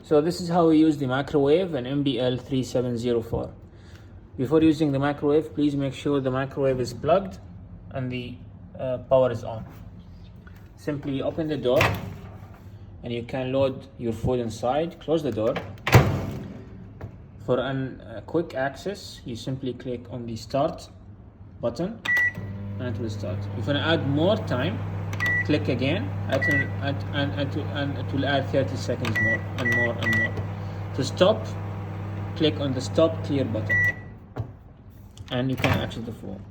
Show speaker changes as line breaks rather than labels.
So this is how we use the microwave in MBL 3704. Before using the microwave, please make sure the microwave is plugged and the power is on. Simply open the door and you can load your food inside. Close the door. For quick access, you simply click on the start button and it will start. If you want to add more time, click again and it will add 30 seconds more and more and more. To stop, click on the stop clear button and you can access the phone.